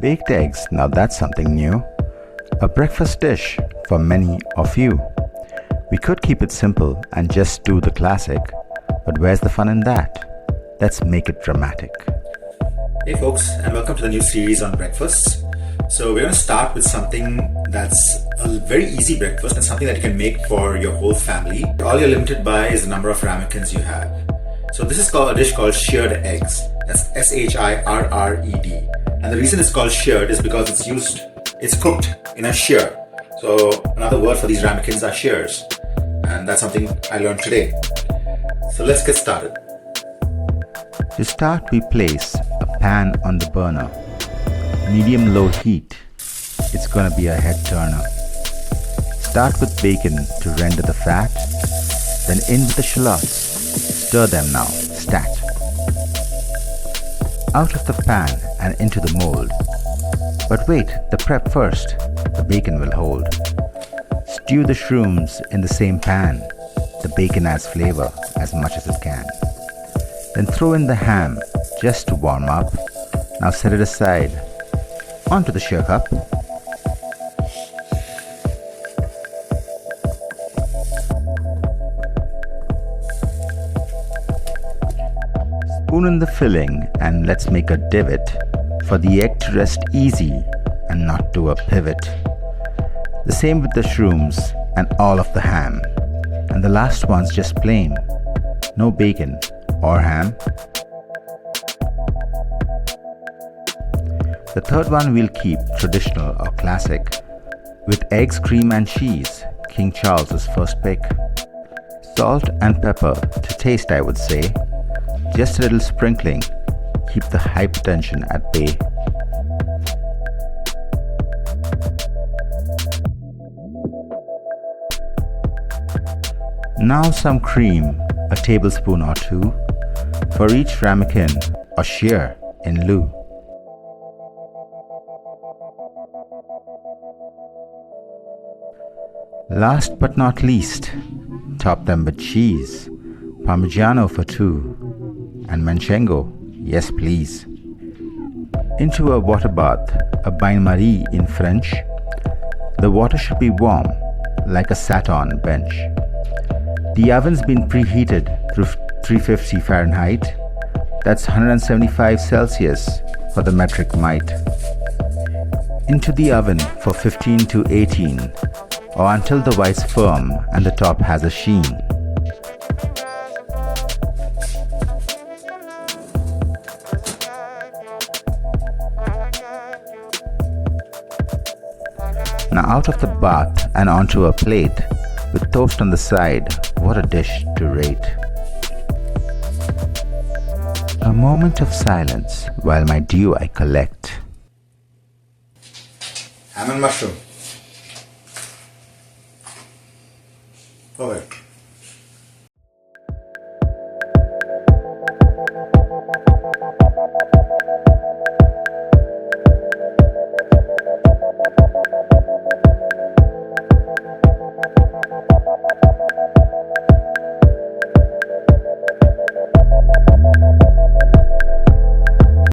Baked eggs, now that's something new. A breakfast dish for many of you. We could keep it simple and just do the classic, but where's the fun in that? Let's make it dramatic. Hey folks, and welcome to the new series on breakfasts. So we're going to start with something that's a very easy breakfast and something that you can make for your whole family. All you're limited by is the number of ramekins you have. So this is a dish called shirred eggs. That's S-H-I-R-R-E-D. And the reason it's called shirred is because it's cooked in a shire. So another word for these ramekins are shires. And that's something I learned today. So let's get started. To start, we place a pan on the burner. Medium-low heat. It's gonna be a head turner. Start with bacon to render the fat. Then in with the shallots. Stir them now, stat. Out of the pan and into the mold. But wait, the prep first. The bacon will hold. Stew the shrooms in the same pan. The bacon adds flavor as much as it can. Then throw in the ham just to warm up. Now set it aside. Onto the shire cup. Spoon in the filling and let's make a divot for the egg to rest easy and not do a pivot. The same with the shrooms and all of the ham. And the last one's just plain. No bacon or ham. The third one we'll keep traditional or classic. With eggs, cream and cheese, King Charles's first pick. Salt and pepper to taste, I would say. Just a little sprinkling, keep the hypertension at bay. Now some cream, a tablespoon or two, for each ramekin or shire in lieu. Last but not least, top them with cheese, Parmigiano for two, and Manchego, yes please. Into a water bath, a bain-marie in French. The water should be warm, like a satin bench. The oven's been preheated through 350 Fahrenheit. That's 175 Celsius for the metric mite. Into the oven for 15 to 18, or until the white's firm and the top has a sheen. Now out of the bath and onto a plate, with toast on the side, what a dish to rate. A moment of silence while my dew I collect. Ham and mushroom. Over.